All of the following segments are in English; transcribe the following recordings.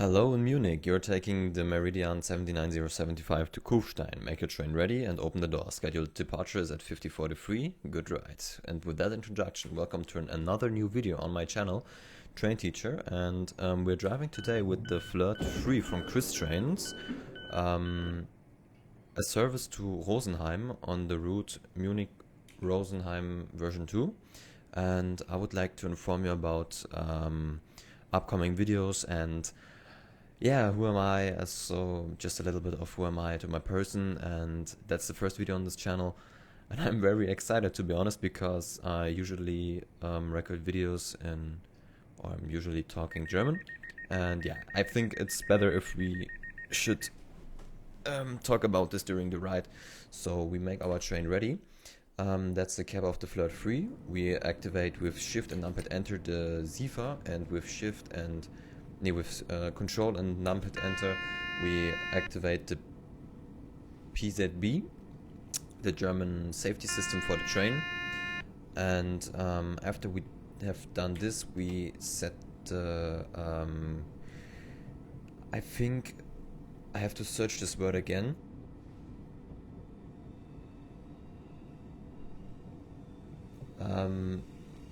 Hello in Munich, you're taking the Meridian 79075 to Kufstein. Make your train ready and open the door. Scheduled departure is at 50:43. Good ride. And with that introduction, welcome to another new video on my channel, Train Teacher. And we're driving today with the Flirt3 from ChrisTrains, a service to Rosenheim on the route Munich-Rosenheim version 2. And I would like to inform you about upcoming videos and who am I? So just a little bit of who am I to my person, and that's the first video on this channel. And I'm very excited, to be honest, because I usually record videos or I'm usually talking German. And yeah, I think it's better if we should talk about this during the ride. So we make our train ready. That's the cab of the Flirt3. We activate with Shift and numpad enter the SIFA, and with Shift and with Control and numpad enter we activate the PZB, the German safety system for the train. And after we have done this, we set the I think I have to search this word again.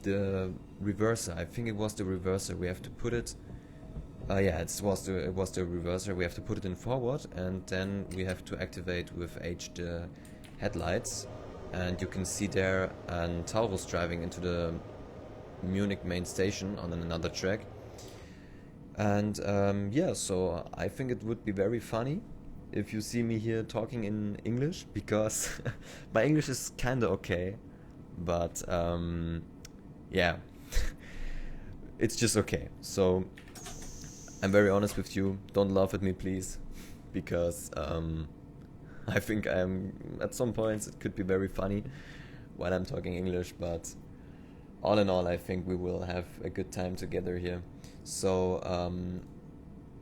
The reverser, I think it was the reverser. We have to put it it was the reverser. We have to put it in forward, and then we have to activate with H the headlights. And you can see there an Taurus driving into the Munich main station on another track. And so I think it would be very funny if you see me here talking in English, because my English is kinda okay, but it's just okay. So I'm very honest with you, don't laugh at me please, because I think at some points it could be very funny while I'm talking English, but all in all I think we will have a good time together here. So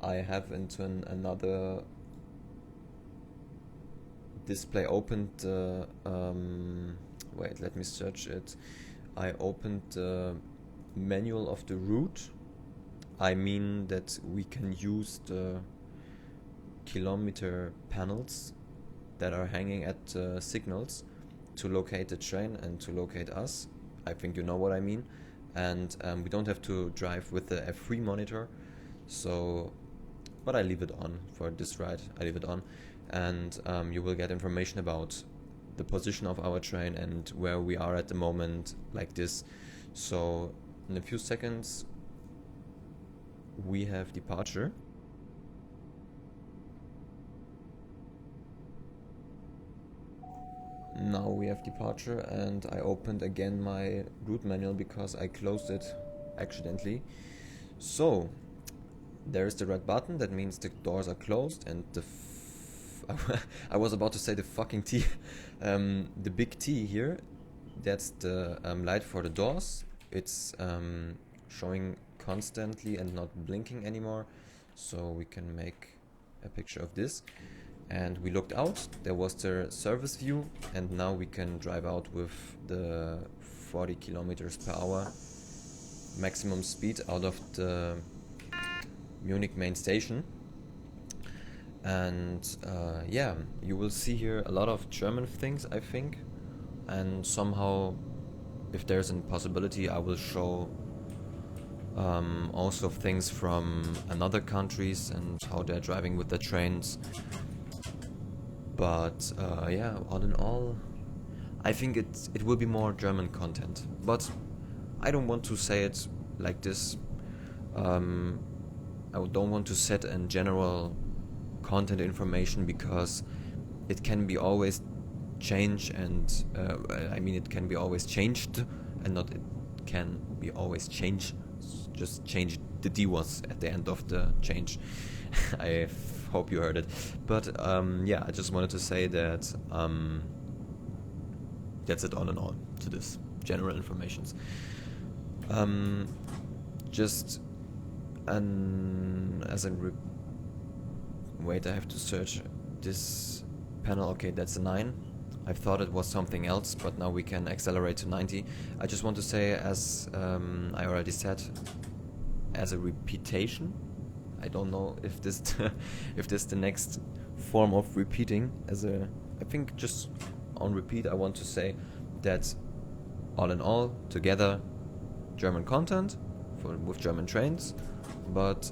I have into another display opened, wait, let me search it. I opened the manual of the route. I mean that we can use the kilometer panels that are hanging at signals to locate the train and to locate us. I think you know what I mean. And we don't have to drive with the F3 monitor. So, but I leave it on for this ride. I leave it on, and you will get information about the position of our train and where we are at the moment, like this. So in a few seconds we have departure. Now we have departure, and I opened again my route manual because I closed it accidentally. So there is the red button, that means the doors are closed, and I was about to say the fucking T. The big T here, that's the light for the doors. It's showing constantly and not blinking anymore, so we can make a picture of this. And we looked out, there was the service view, and now we can drive out with the 40 kilometers per hour maximum speed out of the Munich main station. And you will see here a lot of German things, I think, and somehow, if there's a possibility, I will show also things from another countries and how they're driving with the trains. But all in all, I think it will be more German content, but I don't want to say it like this. I don't want to set a general content information, because it can be always changed, and it can be always changed, and not it can be always changed. Just change the D was at the end of the change. I hope you heard it. But I just wanted to say that that's it all in all to this general informations. Wait, I have to search this panel. Okay, that's a 9. I thought it was something else, but now we can accelerate to 90. I just want to say, as I already said, as a repetition, I don't know if this if this the next form of repeating as a. I think just on repeat I want to say that all in all together German content with German trains, but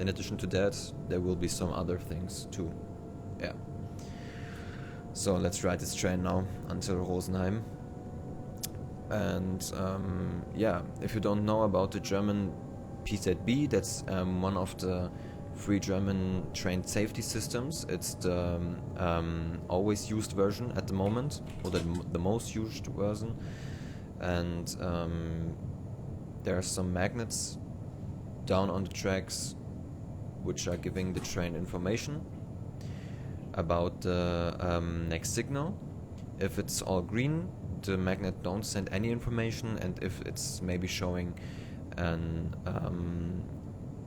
in addition to that there will be some other things too. Yeah. So let's ride this train now until Rosenheim. And yeah, if you don't know about the German PZB, that's one of the free German train safety systems. It's the always used version at the moment, or the most used version. And there are some magnets down on the tracks which are giving the train information about the next signal. If it's all green, the magnet don't send any information, and if it's maybe showing an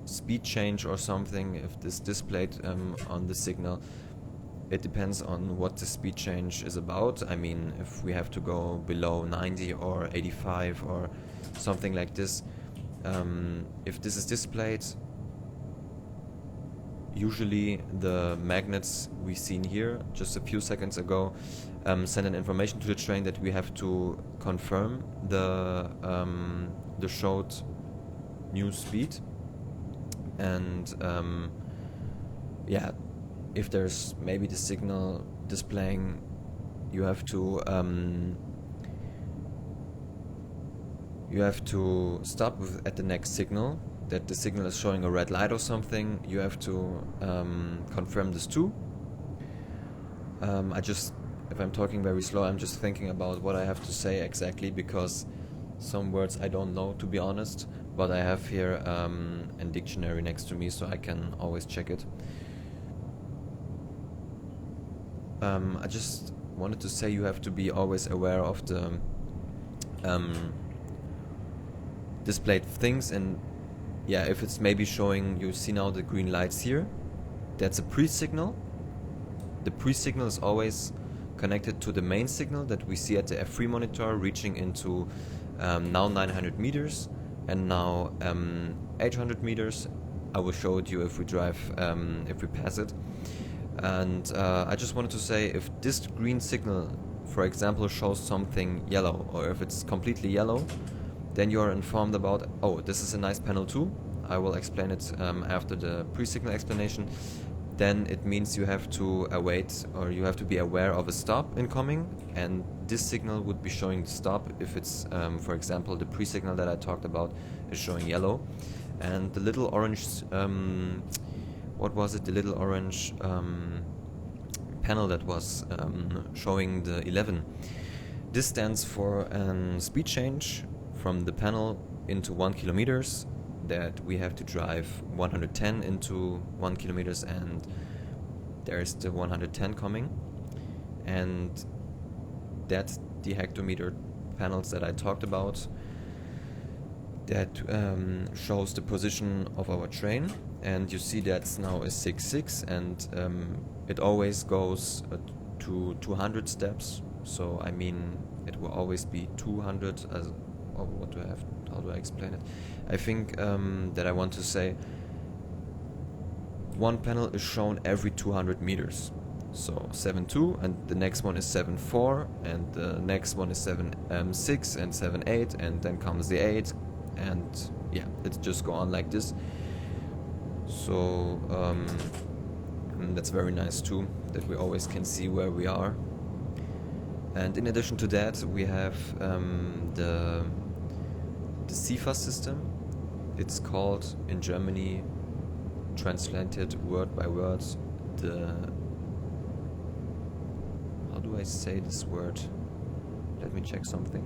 speed change or something, if this displayed on the signal, it depends on what the speed change is about. I mean, if we have to go below 90 or 85 or something like this, if this is displayed, usually the magnets we seen here just a few seconds ago send an information to the train that we have to confirm the showed new speed. And yeah, if there's maybe the signal displaying, you have to stop at the next signal, that the signal is showing a red light or something. You have to confirm this too. If I'm talking very slow, I'm just thinking about what I have to say exactly, because some words I don't know, to be honest, but I have here a dictionary next to me, so I can always check it. I just wanted to say you have to be always aware of the displayed things, and yeah, if it's maybe showing, you see now the green lights here, that's a pre-signal. The pre-signal is always connected to the main signal that we see at the F3 monitor, reaching into now 900 meters and now 800 meters. I will show it you if we drive, if we pass it. And I just wanted to say, if this green signal, for example, shows something yellow, or if it's completely yellow, then you are informed about, oh, this is a nice panel too. I will explain it after the pre-signal explanation. Then it means you have to await, or you have to be aware of a stop incoming, and this signal would be showing the stop if it's, for example, the pre-signal that I talked about is showing yellow. And the little orange, what was it, the little orange panel that was showing the 11. This stands for speed change from the panel into 1 kilometers, that we have to drive 110 into 1 kilometers, and there's the 110 coming. And that's the hectometer panels that I talked about, that shows the position of our train. And you see that's now a 6.6, and it always goes to 200 steps. So I mean, it will always be 200 as, or what do I have, how do I explain it? I think that I want to say one panel is shown every 200 meters. So 7.2, and the next one is 7.4, and the next one is 7.6 and 7.8, and then comes the 8, and yeah, it just go on like this. So that's very nice too, that we always can see where we are. And in addition to that, we have the CIFA system. It's called in Germany, translated word by word, the, how do I say this word? Let me check something.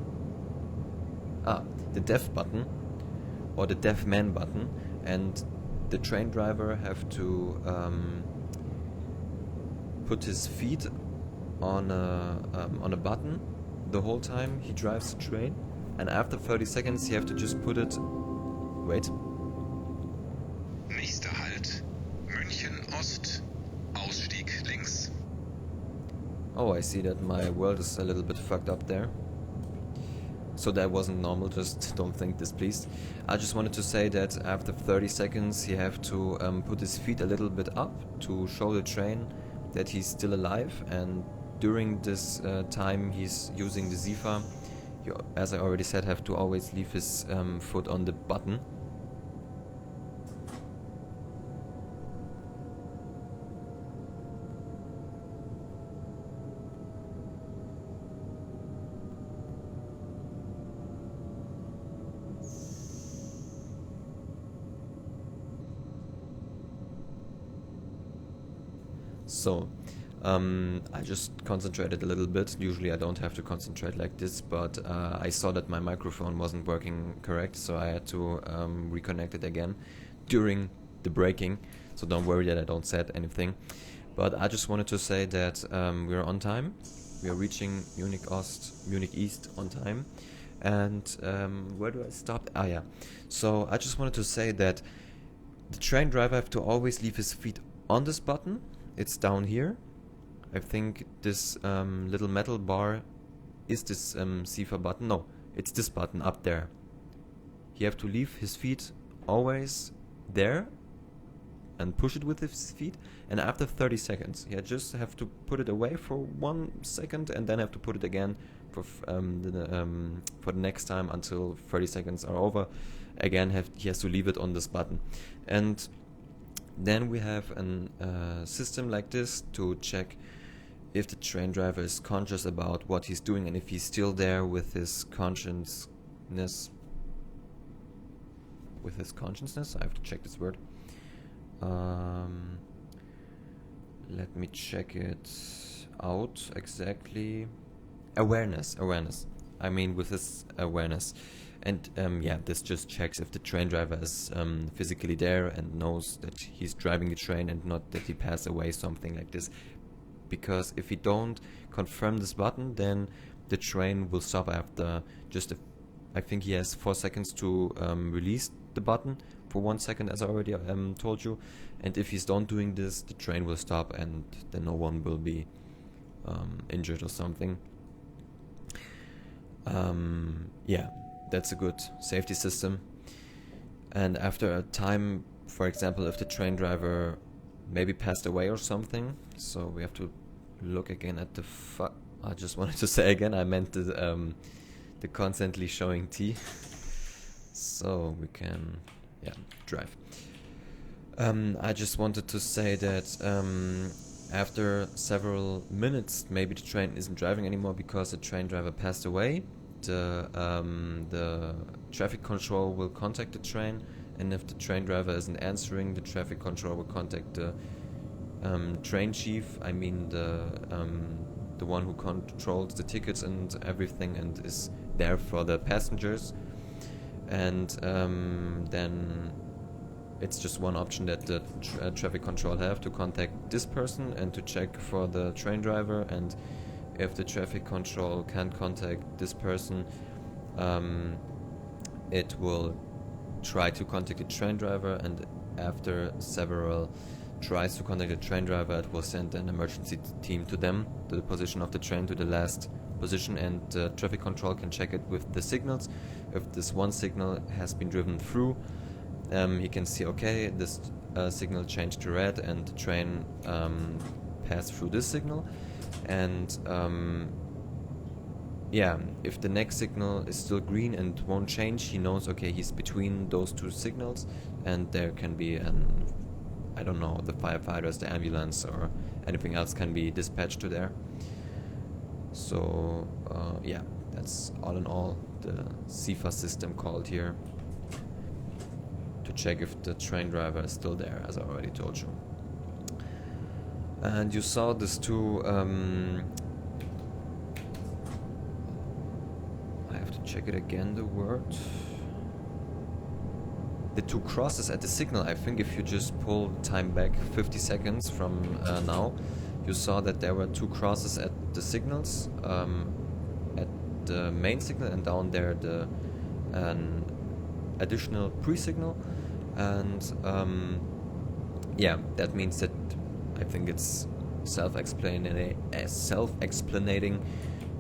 The deaf button, or the deaf man button, and the train driver have to put his feet on a button the whole time he drives the train, and after 30 seconds you have to just put it. Wait. Nächster Halt, München Ost, Ausstieg links. Oh, I see that my world is a little bit fucked up there. So that wasn't normal, just don't think this, please. I just wanted to say that after 30 seconds he have to put his feet a little bit up to show the train that he's still alive, and during this time he's using the SIFA. You, as I already said, have to always leave his foot on the button. So, I just concentrated a little bit. Usually I don't have to concentrate like this, but I saw that my microphone wasn't working correct, so I had to reconnect it again during the braking. So don't worry that I don't said anything. But I just wanted to say that we're on time. We are reaching Munich East on time. And where do I stop? Ah, yeah. So I just wanted to say that the train driver have to always leave his feet on this button. It's down here. I think this little metal bar is this SIFA button. No, it's this button up there. You have to leave his feet always there and push it with his feet, and after 30 seconds you just have to put it away for 1 second and then have to put it again for the next time until 30 seconds are over. Again, he has to leave it on this button. And then we have a system like this to check if the train driver is conscious about what he's doing and if he's still there with his consciousness. I have to check this word. Let me check it out exactly. Awareness. I mean, with his awareness. And yeah, this just checks if the train driver is physically there and knows that he's driving the train and not that he passed away, something like this. Because if he don't confirm this button, then the train will stop after just I think he has 4 seconds to release the button for 1 second, as I already told you. And if he's not doing this, the train will stop and then no one will be injured or something. Yeah, that's a good safety system. And after a time, for example, if the train driver maybe passed away or something, so we have to look again at the I just wanted to say again, I meant the constantly showing T. So we can, yeah, drive. I just wanted to say that after several minutes, maybe the train isn't driving anymore because the train driver passed away. The traffic control will contact the train, and if the train driver isn't answering, the traffic control will contact the train chief. I mean the one who controls the tickets and everything and is there for the passengers. And then it's just one option that the traffic control have to contact this person and to check for the train driver. And if the traffic control can't contact this person, it will try to contact the train driver, and after several tries to contact the train driver, it will send an emergency team to them, to the position of the train, to the last position, and traffic control can check it with the signals. If this one signal has been driven through, he can see, okay, this signal changed to red and the train passed through this signal. And yeah, if the next signal is still green and won't change, he knows, okay, he's between those two signals, and there can be I don't know, the firefighters, the ambulance, or anything else can be dispatched to there. So yeah, that's all in all the SIFA system called here to check if the train driver is still there, as I already told you. And you saw these two I have to check it again, the word. The two crosses at the signal. I think if you just pull time back 50 seconds from now, you saw that there were two crosses at the signals, at the main signal, and down there an additional pre-signal. And yeah, that means that I think it's self-explaining,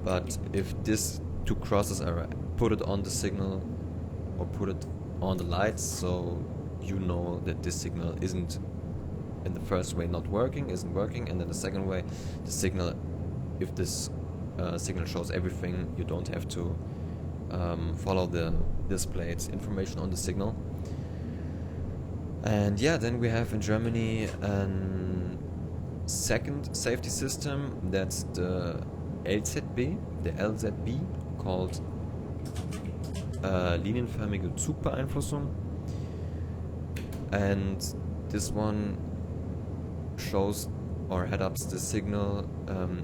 but if these two crosses are put it on the signal or put it on the lights, so you know that this signal isn't, in the first way, not working, isn't working, and then the second way, the signal, if this signal shows everything, you don't have to follow the displayed information on the signal. And yeah, then we have in Germany a second safety system, that's the LZB, called linienförmige Zugbeeinflussung, and this one shows or head-ups the signal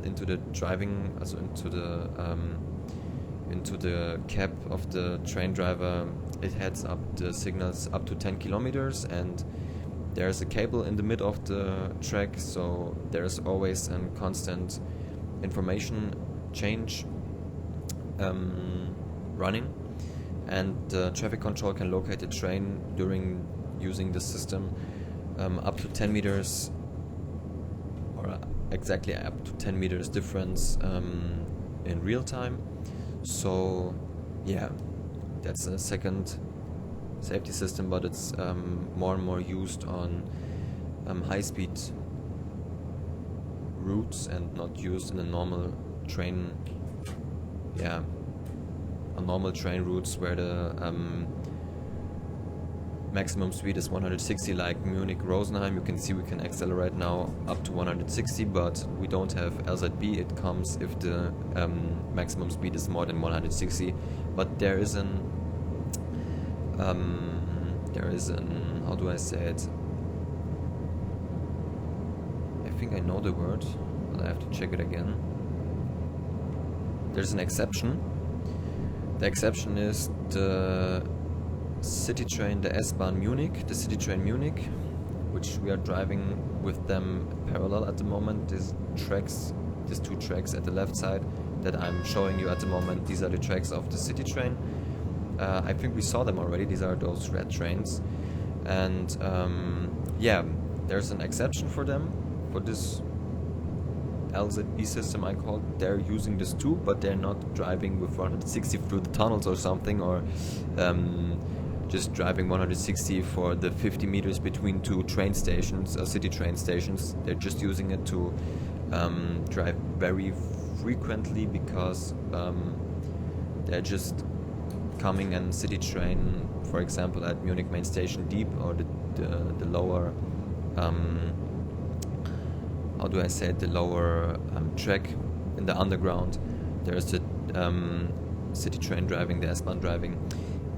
into the driving, also into the cab of the train driver. It heads up the signals up to 10 kilometers, and there's a cable in the middle of the track, so there's always a constant information change running, and the traffic control can locate the train during using the system up to 10 meters, or exactly up to 10 meters difference in real time. So yeah, that's a second safety system, but it's more and more used on high-speed routes and not used in a normal train, normal train routes where the maximum speed is 160, like Munich, Rosenheim. You can see we can accelerate now up to 160, but we don't have LZB. It comes if the maximum speed is more than 160. But there is an how do I say it? I think I know the word, but I have to check it again. There's an exception. The exception is the city train, the S-Bahn Munich, the city train Munich, which we are driving with them parallel at the moment. These two tracks at the left side that I'm showing you at the moment, these are the tracks of the city train. I think we saw them already. These are those red trains, and yeah, there's an exception for them, for this LZB system I called. They're using this too, but they're not driving with 160 through the tunnels or something, or just driving 160 for the 50 meters between two train stations, city train stations. They're just using it to drive very frequently, because they're just coming in city train, for example, at Munich main station deep, or the lower how do I say it, the lower track in the underground. There's the city train driving, the S-Bahn driving,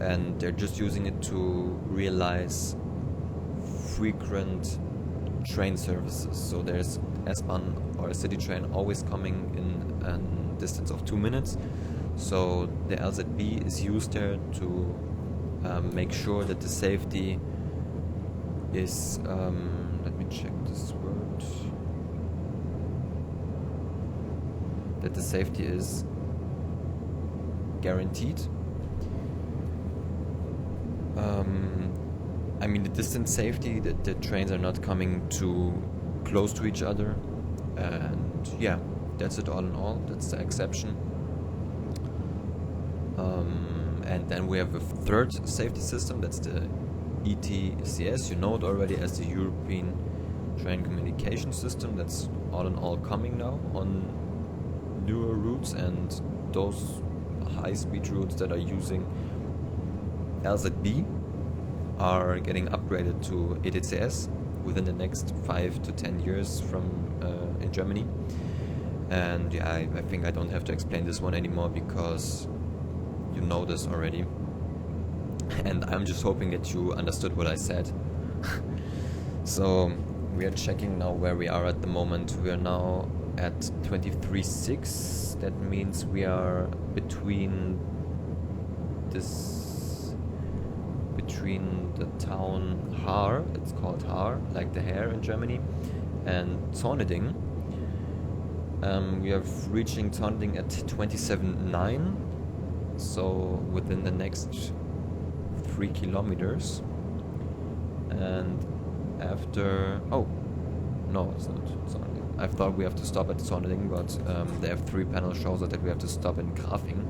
and they're just using it to realize frequent train services. So there's S-Bahn or a city train always coming in a distance of 2 minutes. So the LZB is used there to make sure that the safety is, let me check this word, that the safety is guaranteed. I mean, the distance safety, that the trains are not coming too close to each other, and yeah, that's it all in all. That's the exception. And then we have a third safety system, that's the ETCS. You know it already as the European Train Communication System. That's all in all coming now on newer routes, and those high-speed routes that are using LZB are getting upgraded to ETCS within the next 5 to 10 years from in Germany. And yeah, I think I don't have to explain this one anymore, because you know this already, and I'm just hoping that you understood what I said. So we are checking now where we are at the moment. We are now at 23.6. That means we are between the town Haar, it's called Haar, like the hair in Germany, and Zorneding. We are reaching Zorneding at 27.9, so within the next 3 kilometers. And after, oh no, it's not Zorneding. I thought we have to stop at Zorneding, but they have 3 panel shows that we have to stop in Grafing.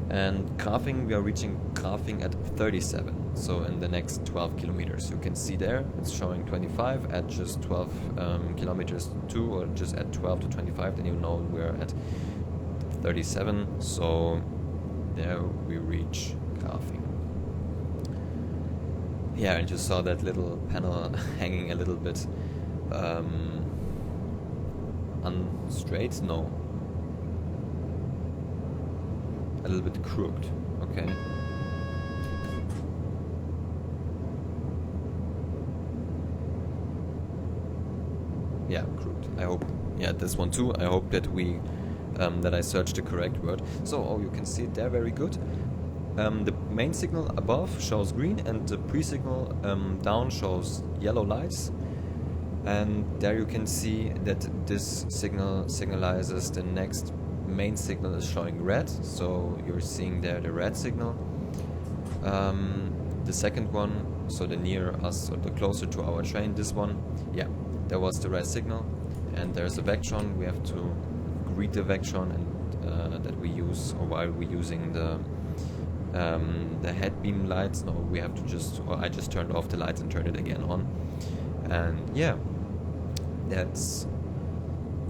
And Grafing, we are reaching Grafing at 37, so in the next 12 kilometers. You can see there, it's showing 25 at just 12 kilometers to, or just at 12 to 25, then you know we're at 37, so there we reach Grafing. Yeah, and you saw that little panel hanging a little bit unstraight? No. A little bit crooked, okay. Yeah, crooked. I hope. Yeah, this one too. I hope that we that I searched the correct word. So, oh, you can see it there very good. The main signal above shows green, and the pre-signal down shows yellow lights. And there you can see that this signal signalizes the next main signal is showing red, so you're seeing there the red signal. The second one, so the near us or the closer to our train, this one, yeah, there was the red signal, and there's a Vectron. We have to read the Vectron, and that we use, or while we're using the head beam lights, no, we have to just, or I just turned off the lights and turned it again on, and yeah, that's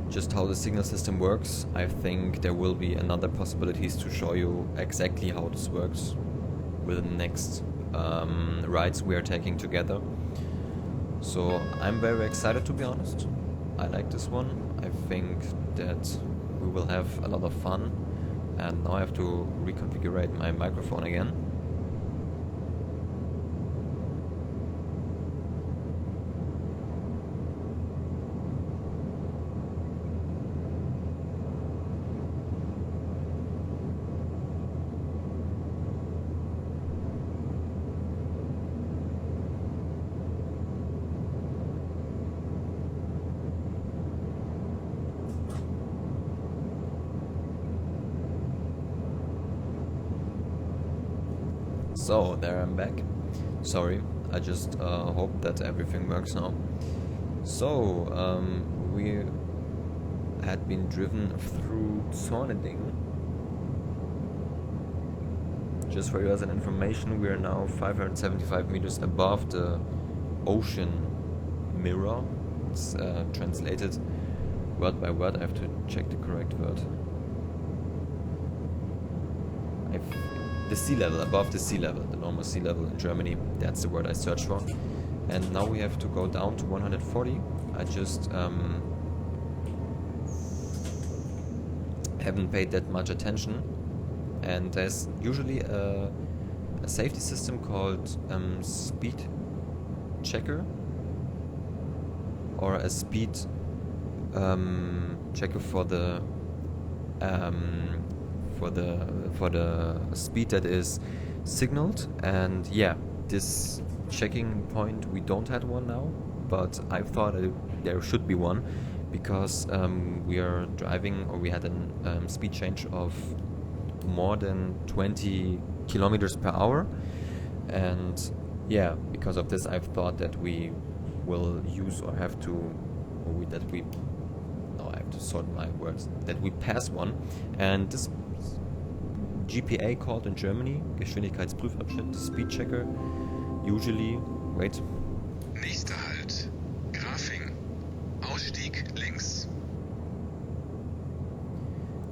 just how the signal system works. I think there will be another possibilities to show you exactly how this works with the next rides we are taking together. So I'm very excited, to be honest. I like this one. I think that we will have a lot of fun. And now I have to reconfigure my microphone again. So, there I'm back. Sorry, I just hope that everything works now. So, we had been driven through Zorneding. Just for you as an information, we are now 575 meters above the ocean mirror. It's translated word by word. I have to check the correct word. The sea level, above the sea level, the normal sea level in Germany, that's the word I searched for. And now we have to go down to 140. I just haven't paid that much attention. And there's usually a safety system called speed checker, or a speed checker for the speed that is signaled. And yeah, this checking point, we don't have one now, but I thought there should be one, because we are driving, or we had a speed change of more than 20 kilometers per hour, and yeah, because of this I've thought that we will use, or have to, or I have to sort my words, that we pass one. And this GPA, called in Germany Geschwindigkeitsprüfabschnitt, the speed checker, usually, wait. Nächster Halt, Grafing, Ausstieg links.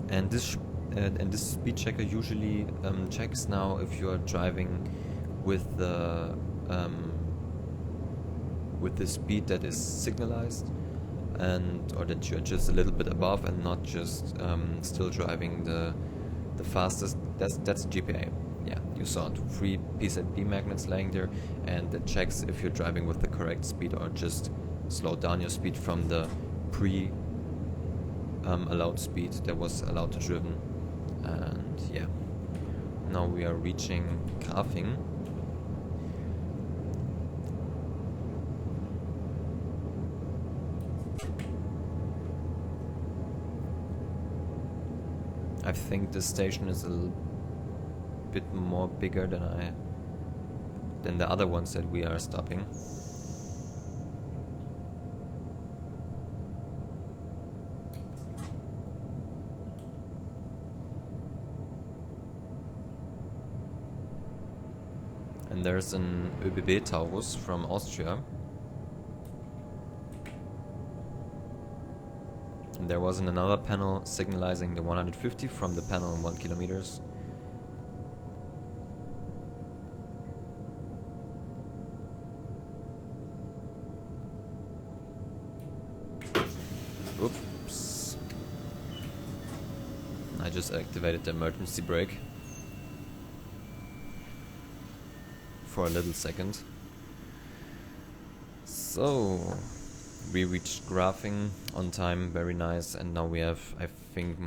And this speed checker usually checks now if you are driving with the speed that is signalized, and or that you're just a little bit above and not just still driving the fastest. That's GPA. Yeah, you saw 3 P&B magnets laying there, and it checks if you're driving with the correct speed, or just slow down your speed from the allowed speed that was allowed to driven. And yeah, now we are reaching Grafing. I think the station is a bit more bigger than the other ones that we are stopping. there's an ÖBB Taurus from Austria. And there was another panel signalizing the 150 from the panel 1 kilometers. Oops. I just activated the emergency brake for a little second. So we reached Grafing on time, very nice, and now we have, I think,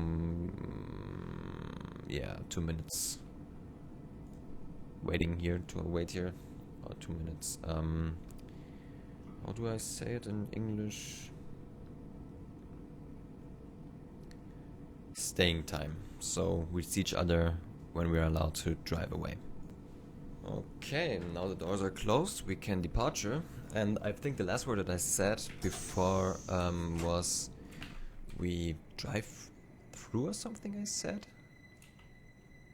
yeah, 2 minutes waiting here to wait here, or 2 minutes. How do I say it in English? Staying time. So we see each other when we are allowed to drive away. Okay, now the doors are closed, we can departure. And I think the last word that I said before was we drive through or something I said?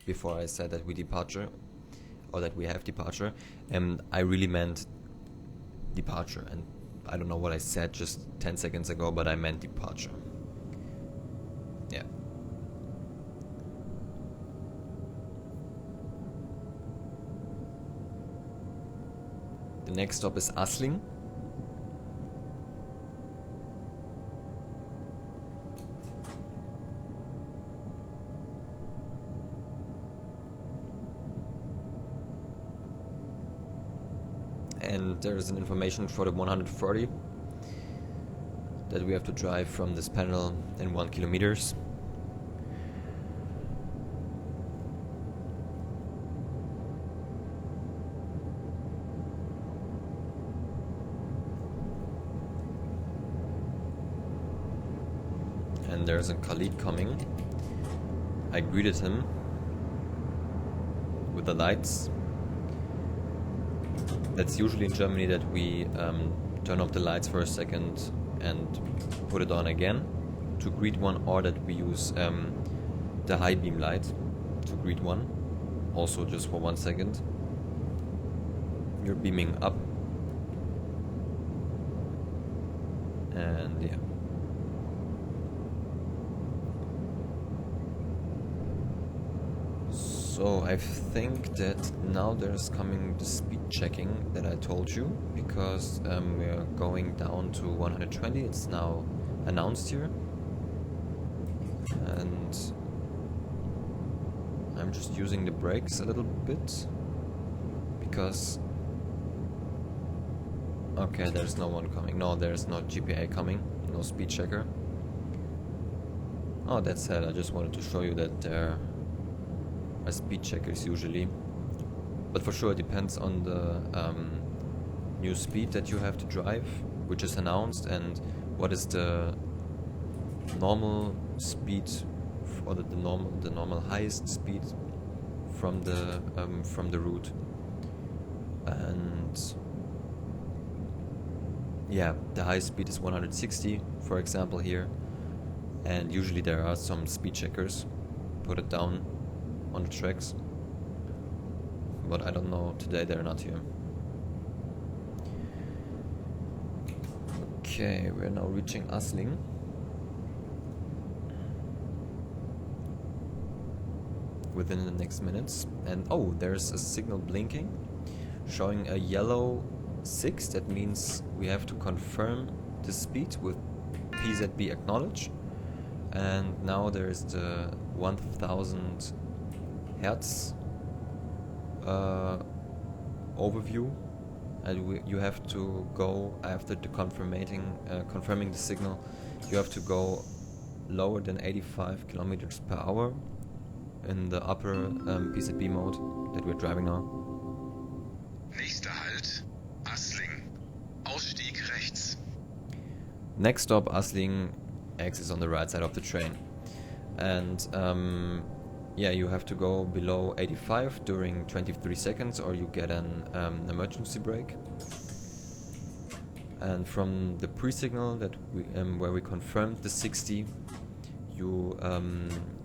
Before I said that we departure, or that we have departure. And I really meant departure. And I don't know what I said just 10 seconds ago, but I meant departure. Yeah. The next stop is Assling. And there is an information for the 140 that we have to drive from this panel in 1 kilometers. And there's a Khalid coming. I greeted him with the lights. That's usually in Germany that we turn off the lights for a second and put it on again to greet one, or that we use the high beam light to greet one, also just for 1 second. You're beaming up, and yeah. So I think that now there's coming the speed checking that I told you, because we are going down to 120. It's now announced here, and I'm just using the brakes a little bit because okay, there's no one coming. No, there's no GPA coming, no speed checker. Oh, that's sad. I just wanted to show you that there are speed checkers usually, but for sure it depends on the new speed that you have to drive, which is announced, and what is the normal speed, or the normal highest speed from the route. And yeah, the highest speed is 160, for example, here, and usually there are some speed checkers put it down on the tracks, but I don't know, today they're not here. Okay, we're now reaching Assling. Within the next minutes, and oh, there's a signal blinking showing a yellow 6. That means we have to confirm the speed with PZB acknowledge, and now there's the 1000 Hertz overview, and you have to go after the confirming the signal. You have to go lower than 85 kilometers per hour in the upper PZB mode that we're driving now. Nächster Halt, Assling. Ausstieg rechts. Next stop, Assling. X is on the right side of the train, and yeah, you have to go below 85 during 23 seconds, or you get an emergency brake. And from the pre-signal that we where we confirmed the 60, you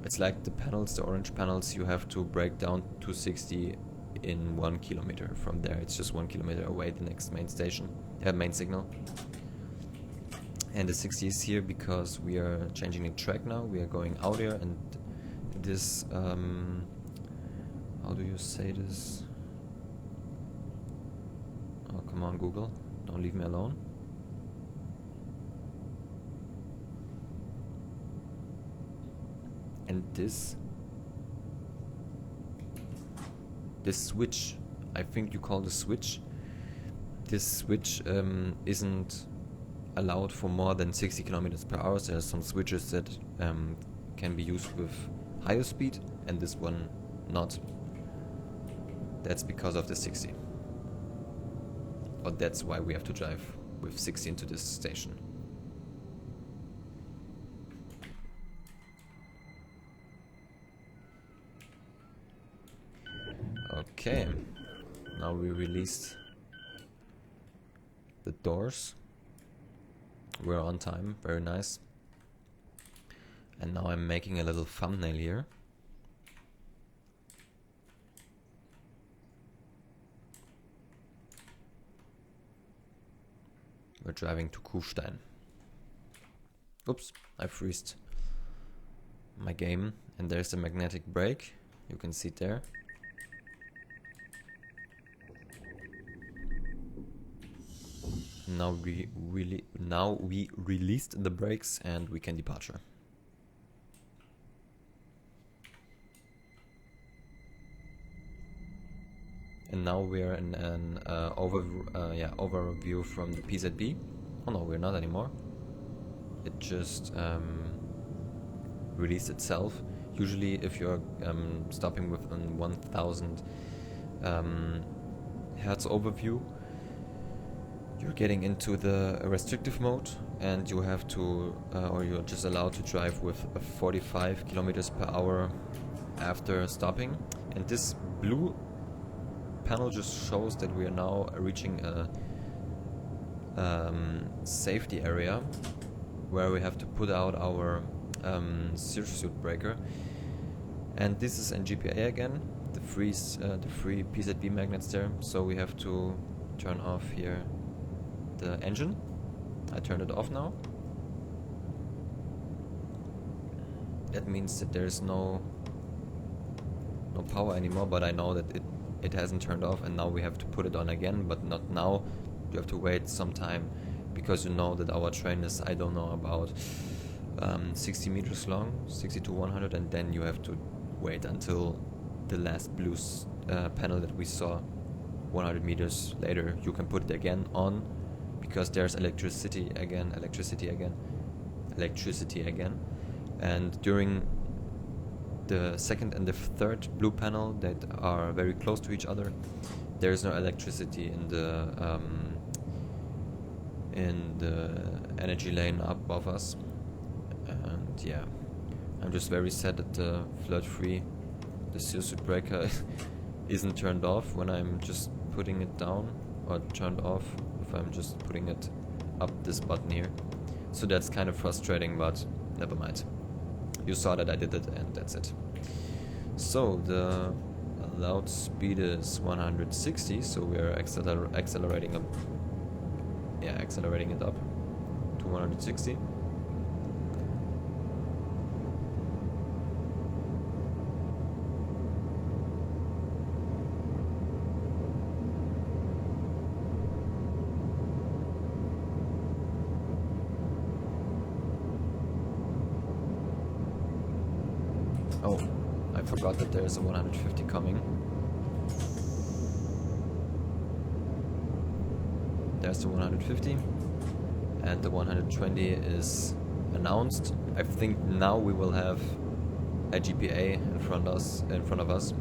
it's like the panels, the orange panels. You have to brake down to 60 in 1 kilometer from there. It's just 1 kilometer away, the next main station, main signal. And the 60 is here because we are changing the track now. We are going out here, and this, how do you say this? Oh, come on, Google, don't leave me alone. And this switch, I think you call the switch. This switch isn't allowed for more than 60 kilometers per hour. There are some switches that can be used with higher speed, and this one not. That's because of the 60. Or that's why we have to drive with 60 into this station. Okay, now we released the doors. We're on time, very nice. And now I'm making a little thumbnail here. We're driving to Kufstein. Oops, I freezed my game, and there's the magnetic brake. You can see it there. Now we released the brakes and we can departure. And now we are in an overview from the PZB. Oh no, we're not anymore. It just released itself. Usually, if you're stopping with a 1000 hertz overview, you're getting into the restrictive mode, and you have to, or you're just allowed to drive with 45 kilometers per hour after stopping. And this blue panel just shows that we are now reaching a safety area where we have to put out our sursuit breaker. And this is in GPA again, the free PZB magnets there. So we have to turn off here the engine. I turned it off now. That means that there's no power anymore, but I know that it hasn't turned off, and now we have to put it on again, but not now. You have to wait some time, because you know that our train is, I don't know, about 60 meters long, 60 to 100, and then you have to wait until the last blue panel that we saw 100 meters later. You can put it again on, because there's electricity again, and during the second and the third blue panel that are very close to each other, there is no electricity in the energy lane above us. And yeah, I'm just very sad that the Flirt3, the sursuit breaker, isn't turned off when I'm just putting it down, or turned off if I'm just putting it up this button here. So that's kind of frustrating, but never mind. You saw that I did it, and that's it. So the allowed speed is 160, so we are accelerating up. Yeah, accelerating it up to 160. Oh, I forgot that there's a 150 coming. There's the 150, and the 120 is announced. I think now we will have a GPA in front of us.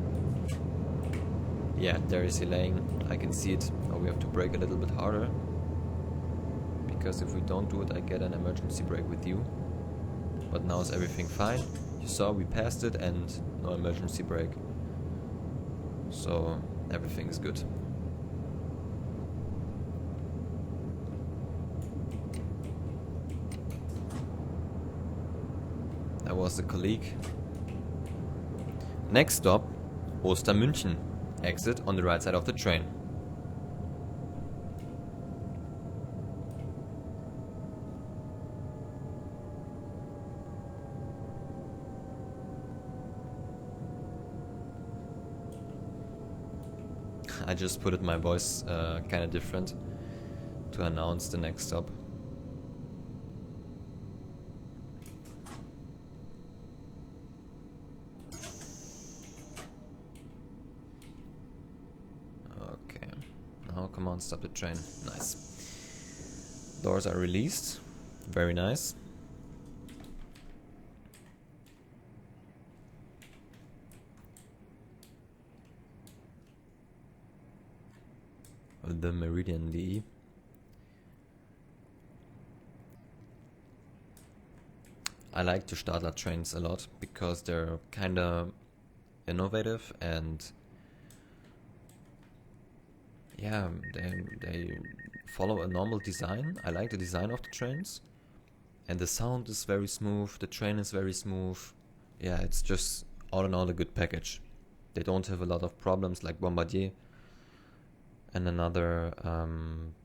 Yeah, there is delaying. I can see it. Now we have to brake a little bit harder, because if we don't do it, I get an emergency brake with you. But now is everything fine. You saw we passed it, and no emergency brake. So everything is good. That was the colleague. Next stop, Ostermünchen. Exit on the right side of the train. I just put it my voice kind of different to announce the next stop. Okay, now come on, stop the train. Nice. Doors are released. Very nice. The Meridian DE. I like the Stadler trains a lot because they're kinda innovative and yeah, they follow a normal design. I like the design of the trains and the sound is very smooth, the train is very smooth. Yeah, it's just all in all a good package. They don't have a lot of problems like Bombardier and another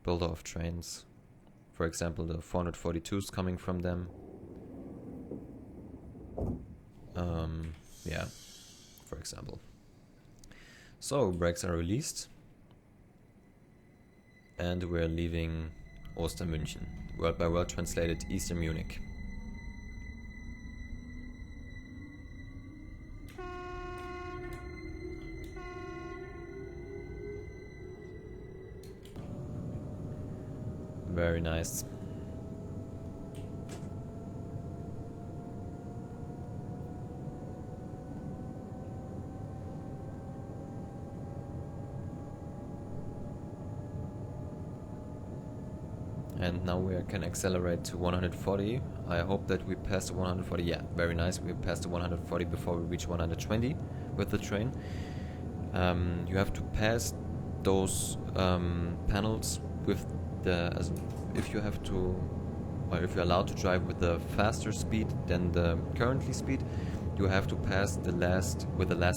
builder of trains. For example, the 442s coming from them. Yeah, for example. So, brakes are released. And we're leaving Ostermünchen. Word by word translated Eastern Munich. Very nice. And now we can accelerate to 140. I hope that we pass the 140. Yeah, very nice. We passed the 140 before we reach 120 with the train. You have to pass those panels with the if you have to, or if you're allowed to drive with a faster speed than the currently speed, you have to pass the last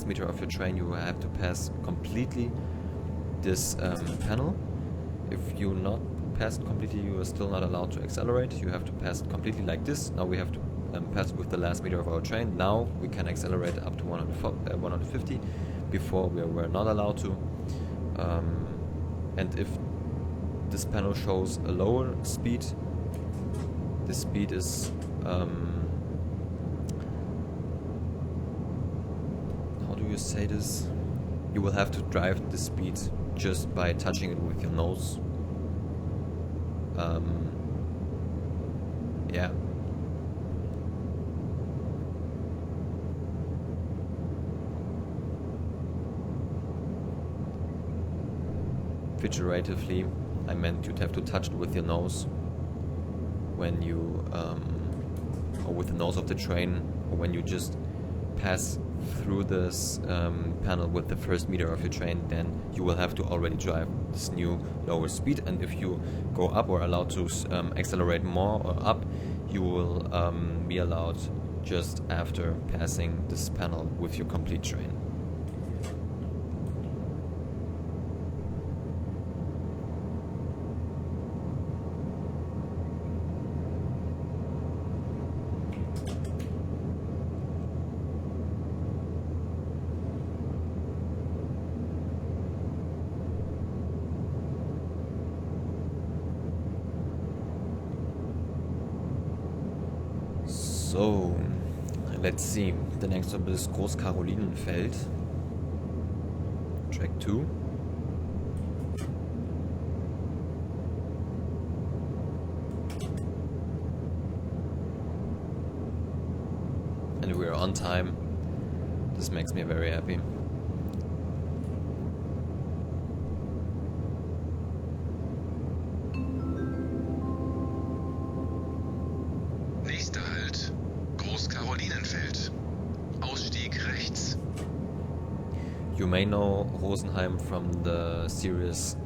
meter of your train. You have to pass completely this panel. If you not pass it completely, you are still not allowed to accelerate. You have to pass it completely like this. Now we have to pass it with the last meter of our train. Now we can accelerate up to 150. Before we were not allowed to. And if this panel shows a lower speed, the speed is how do you say this? You will have to drive the speed just by touching it with your nose. Yeah. Figuratively, I meant you'd have to touch it with your nose when you, or with the nose of the train, or when you just pass through this panel with the first meter of your train, then you will have to already drive this new lower speed. And if you go up or allowed to accelerate more or up, you will be allowed just after passing this panel with your complete train. So, let's see. The next stop is Großkarolinenfeld. Track 2. And we are on time. This makes me very happy. Nächster Halt, Großkarolinenfeld. Ausstieg rechts. You may know Rosenheim from the series,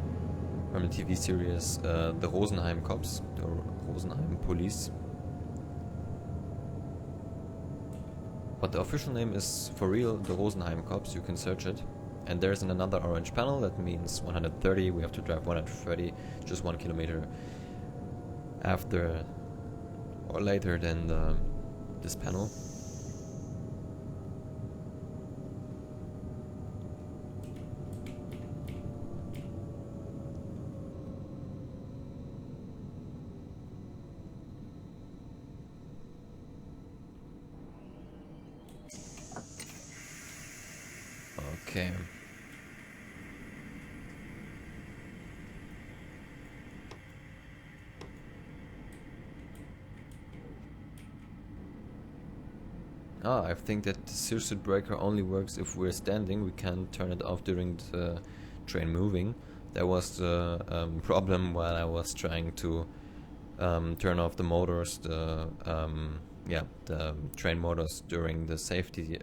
from the TV series, the Rosenheim Cops, the Rosenheim Police. But the official name is for real the Rosenheim Cops. You can search it. And there's another orange panel, that means 130. We have to drive 130, just 1 kilometer after or later than this panel. Okay. I think that the circuit breaker only works if we're standing. We can't turn it off during the train moving. That was the problem while I was trying to turn off the motors, the train motors during the safety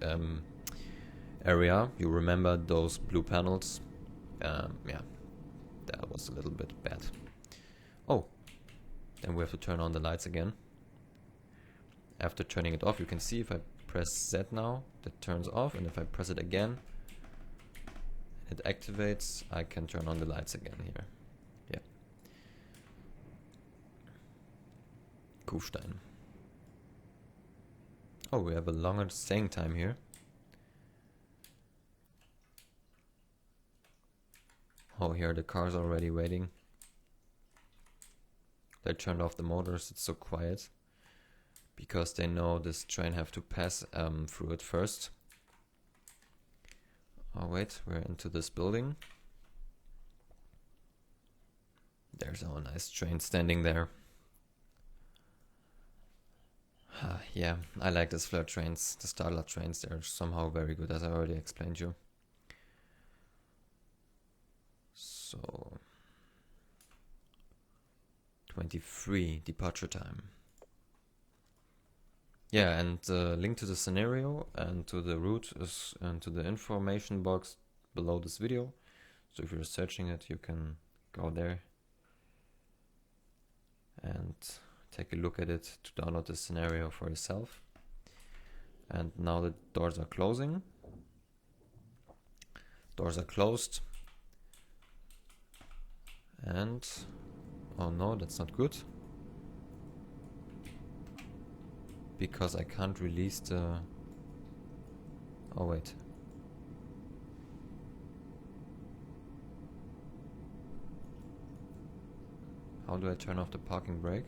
area. You remember those blue panels? Yeah, that was a little bit bad. Oh, then we have to turn on the lights again. After turning it off, you can see if I press Z now, that turns off, and if I press it again, it activates. I can turn on the lights again here. Yeah. Kufstein. Oh, we have a longer staying time here. Oh, here the cars are already waiting. They turned off the motors, it's so quiet. Because they know this train have to pass through it first. Oh wait, we're into this building. There's our nice train standing there. Yeah, I like this Flirt3s, the Stadler trains, they're somehow very good, as I already explained you. So 23 departure time. Yeah, and the link to the scenario and to the route is into the information box below this video. So if you're searching it, you can go there and take a look at it to download the scenario for yourself. And now the doors are closing. Doors are closed. And oh no, that's not good. Because I can't release the... Oh wait. How do I turn off the parking brake?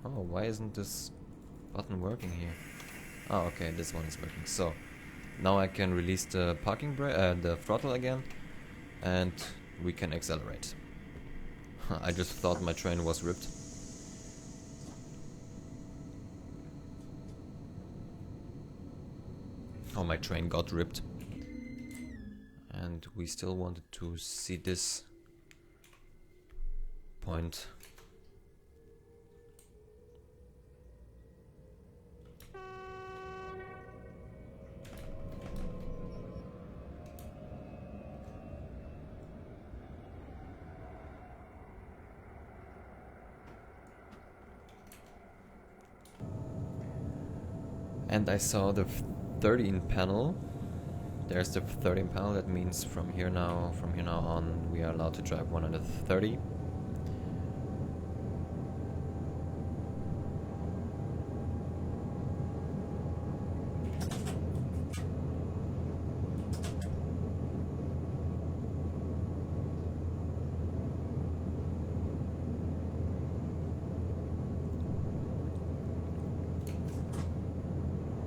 Oh, why isn't this button working here? Oh, okay, this one is working. So, now I can release the parking brake, the throttle again, and we can accelerate. I just thought my train was ripped. Oh, my train got ripped. And we still wanted to see this point. And I saw the 13 panel. There's the 13 panel. That means from here now on, we are allowed to drive 130.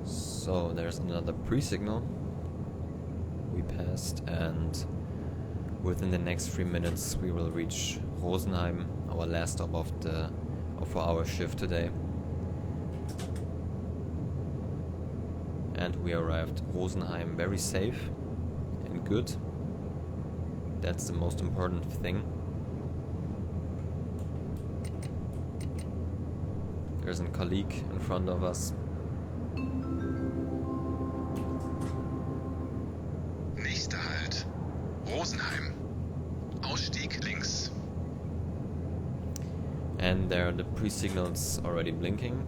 So there's another pre-signal we passed, and within the next 3 minutes we will reach Rosenheim, our last stop of our shift today. And we arrived Rosenheim very safe and good. That's the most important thing. There's a colleague in front of us. Nächster Halt. Rosenheim. Ausstieg links. And there are the pre-signals already blinking.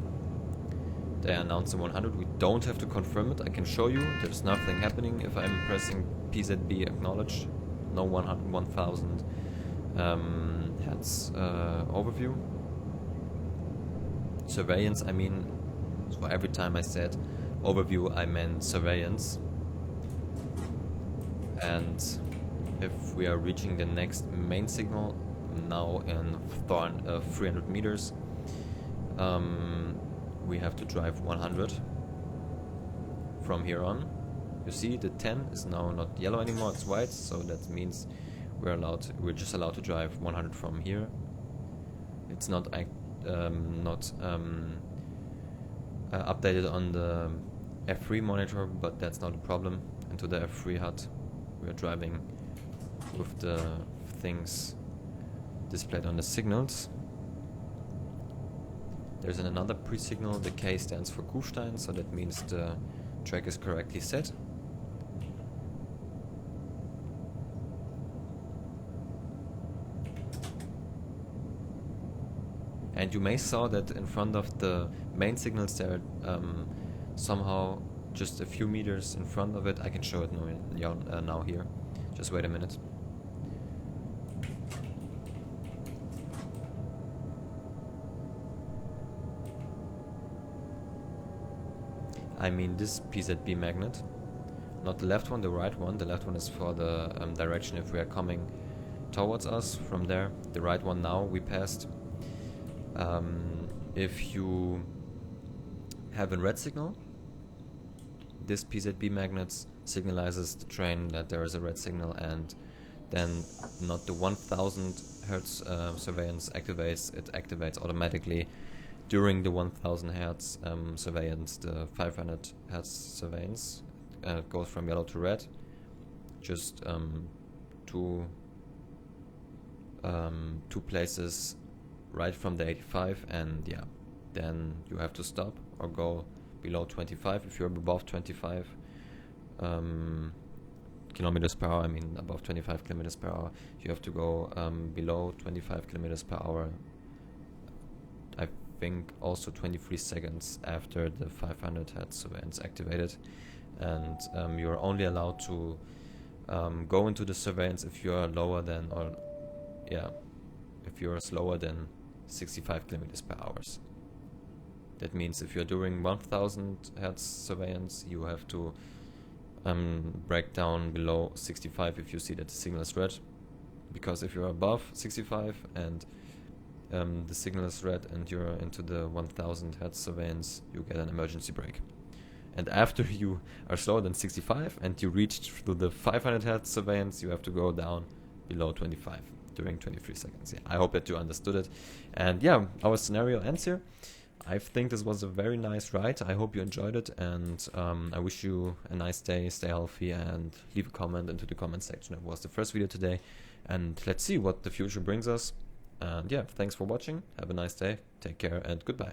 they announced the 100. We don't have to confirm it. I can show you. There's nothing happening if I'm pressing PZB acknowledged. No 1000 hertz overview. Surveillance, I mean, so every time I said overview, I meant surveillance. And if we are reaching the next main signal now in 300 meters, we have to drive 100 from here on. You see the 10 is now not yellow anymore, it's white, so that means we're just allowed to drive 100 from here. It's not updated on the F3 monitor, but that's not a problem. Into the F3 HUD we're driving with the things displayed on the signals. There's another pre-signal. The K stands for Kufstein, so that means the track is correctly set. And you may saw that in front of the main signals there somehow just a few meters in front of it. I can show it now here. Just wait a minute. I mean this PZB magnet, not the left one, the right one. The left one is for the direction if we are coming towards us from there. The right one now we passed. If you have a red signal, this PZB magnet signalizes the train that there is a red signal, and then not the 1000 hertz surveillance activates. It activates automatically during the 1000 hertz surveillance. The 500 hertz surveillance goes from yellow to red, just two places right from the 85, and yeah, then you have to stop or go below 25. If you're above 25 kilometers per hour, I mean above 25 kilometers per hour, you have to go below 25 kilometers per hour. I think also 23 seconds after the 500 hertz surveillance activated, and you're only allowed to go into the surveillance if you're lower than, or yeah, if you're slower than 65 kilometers per hour. That means if you're doing 1000 hertz surveillance, you have to break down below 65 if you see that the signal is red, because if you're above 65 and the signal is red and you're into the 1000 hertz surveillance, you get an emergency brake. And after you are slower than 65 and you reach through the 500 hertz surveillance, you have to go down below 25 during 23 seconds. Yeah, I hope that you understood it. And yeah, our scenario ends here. I think this was a very nice ride. I hope you enjoyed it, and I wish you a nice day. Stay healthy and leave a comment into the comment section. That was the first video today, and let's see what the future brings us. And yeah, thanks for watching. Have a nice day. Take care and goodbye.